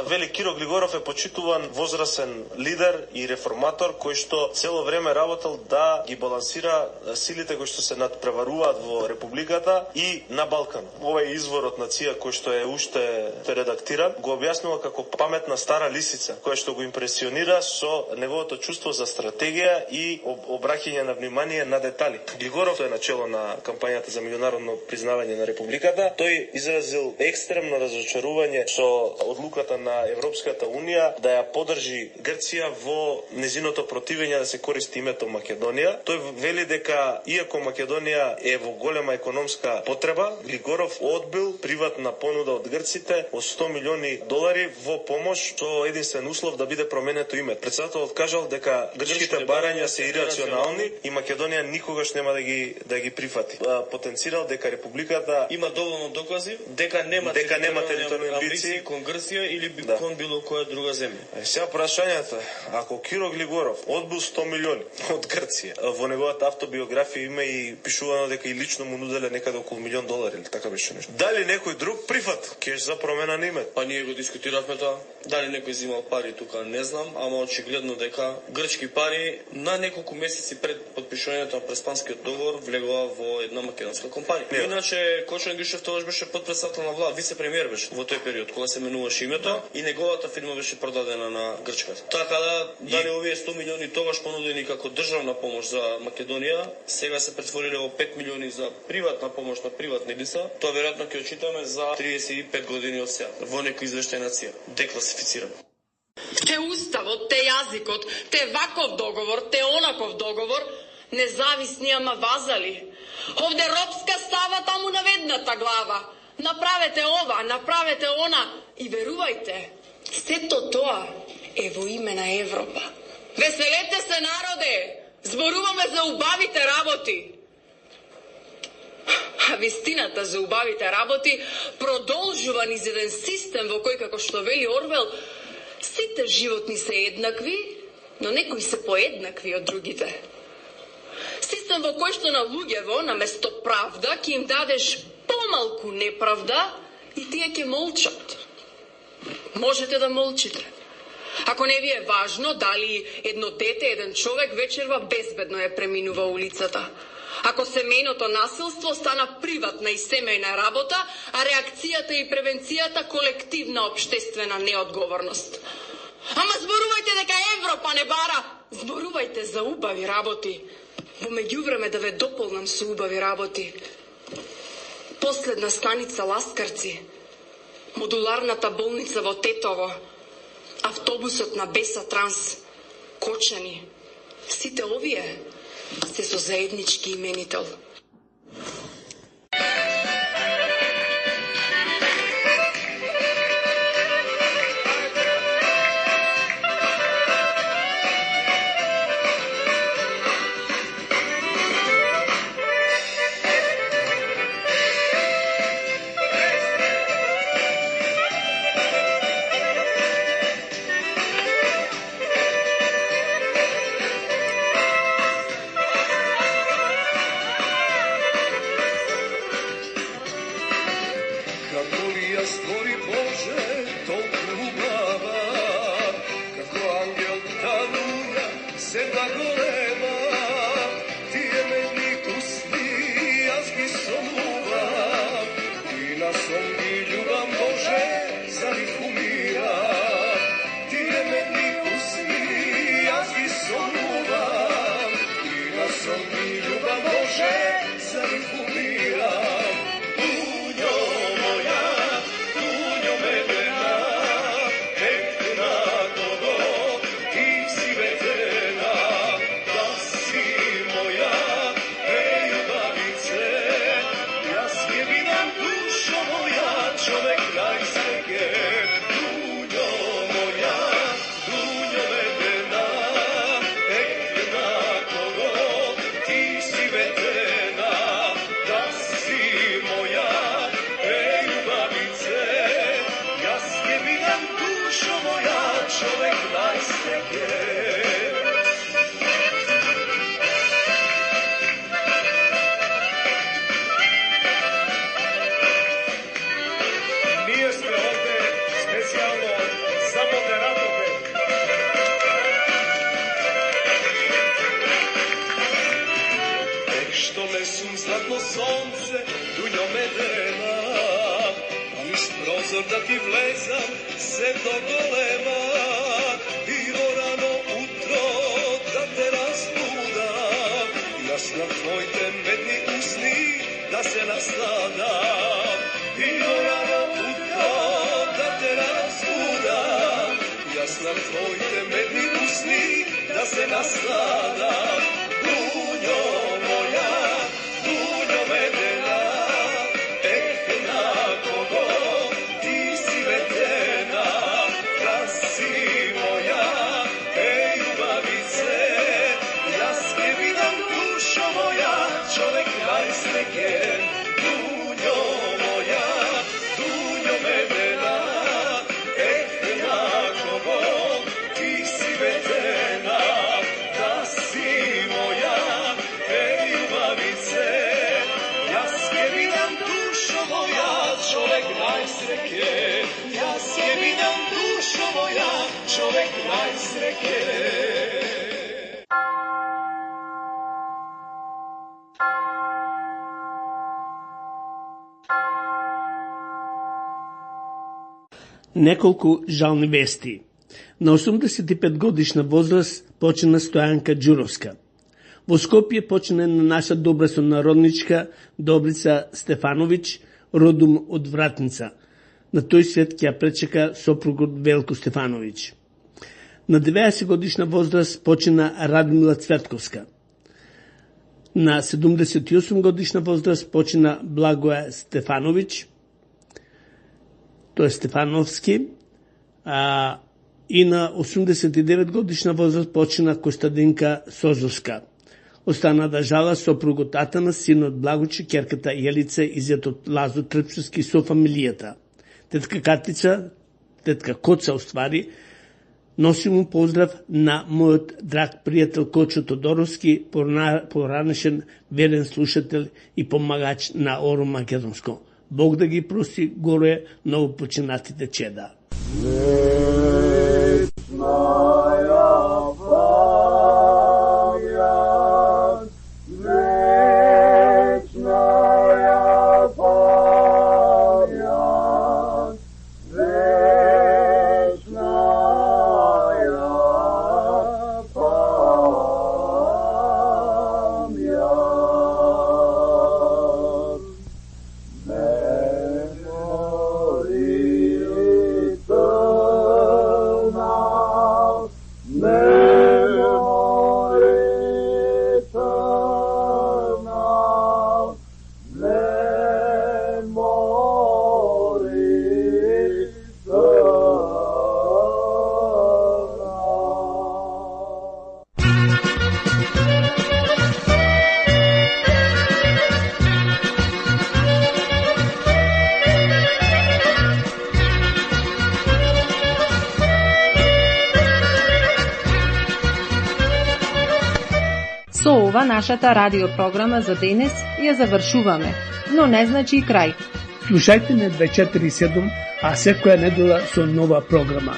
[SPEAKER 1] Вели Киро Глигоров е почитуван возрасен лидер и реформатор кој што цело време работел да ги балансира силите кои што се надпреваруваат во републиката и на Балкан. Овој извор од нација кој што е уште редактиран го објаснува како паметна стара лисица која што го импресионира со неговото чувство за стратегија и обраќање на внимание на детали. Глигоров е начело на кампањата за меѓународно признавање на републиката. Тој изразил екстремно разочарување со одлуката на Европската унија да ја поддржи Грција во незиното противење да се користи името Македонија. Тој вели дека иако Македонија е во голема економска потреба, Глигоров одбил приватна понуда од грците од $100 милиони во помош со единствен услов да биде променето име. Председателот кажал дека грчките барања се ирационални и Македонија никогаш нема да ги прифати. Потенцирал дека републиката
[SPEAKER 22] има доволно докази дека нема територијални амбиции кон Грција или кон било која друга земја.
[SPEAKER 1] Сега прашањето е, ако Киро Глигоров одбил 100 милиони од Грција, во неговата автобиографија има и пишувано дека и лично му нуделе некаде околу $1 милион или така беше нешто. Дали некој друг прифат кеш за промена на име?
[SPEAKER 22] Па ние го дискутиравме тоа. Дали некој земал пари тука не знам, ама очигледно дека грчки пари на неколку месеци пред подпишувањето на Преспанскиот договор влегува во една македонска компанија. Иначе Кочо Ангишев тогаш беше потпредседател на влада, вице-премиер беше во тој период кога се менуваше името и неговата фирма беше продадена на грчката. Така да дали овие 100 милиони тогаш понудени како државна помош за Македонија, сега се претвориле во 5 милиони за приватна помош на приватни лица, тоа веројатно ќе очитаме за 35 години од сега во некој извештај на ЦИА. Декласифицирано.
[SPEAKER 16] Те уставот, те јазикот, те ваков договор, те онаков договор,
[SPEAKER 3] независни ама вазали. Овде робска става, таму наведната глава. Направете ова, направете она и верувајте, сето тоа е во име на Европа. Веселете се, народе! Зборуваме за убавите работи. А вистината за убавите работи продолжува низ еден систем во кој, како што вели Орвел, сите животни се еднакви, но некои се поеднакви од другите. Систем во кој што на луѓево, наместо правда, ќе им дадеш помалку неправда и тие ќе молчат. Можете да молчите. Ако не ви е важно дали едно дете, еден човек вечерва безбедно ја преминува улицата. Ако семејното насилство стана приватна и семејна работа, а реакцијата и превенцијата колективна општествена неодговорност. Ама зборувајте дека Европа не бара, зборувајте за убави работи. Во меѓувреме да ве дополнам со убави работи. Последна станица Ласкарци, модуларната болница во Тетово, автобусот на Беса Транс, Кочани. Сите овие се со заеднички именител.
[SPEAKER 2] Неколку жални вести. На 85 годишна возраст почина Стојанка Ѓуровска. Во Скопје почина на наша добра сонародничка Добрица Стефановиќ, родом од Вратница. На тој свет ќе ја пречека сопругот Велко Стефановиќ. На 90 годишна возраст почина Радмила Цветковска. На 78 годишна возраст почина Благоја Стефановиќ, тој е Стефановски, и на 89 годишна возраст почина Костадинка Созовска. Остана да жала сопругот Атана, синот Благоче, ќерката Јелица и зетот Лазо Трпчевски со фамилијата. Тетка Катица, тетка Коца уствари, носи му поздрав на мојот драг пријател Кочо Тодоровски, поранешен верен слушател и помагач на Оро Македонско. Бог да ги прости горе новопочинатите чеда.
[SPEAKER 4] Со ова нашата радиопрограма за денес ја завршуваме, но не значи и крај.
[SPEAKER 2] Слушајте не 24/7, а секоја недела со нова програма.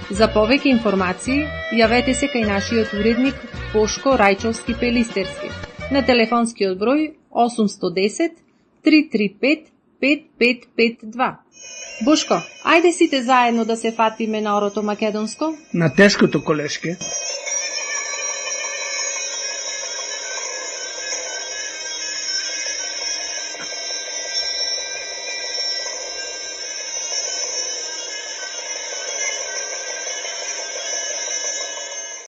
[SPEAKER 4] За повеќе информации, јавете се кај нашиот уредник Бошко Рајчовски Пелистерски на телефонскиот број 810 335 5552. Бошко, ајде сите заедно да се фатиме на Орото Македонско?
[SPEAKER 2] На тешкото колешке.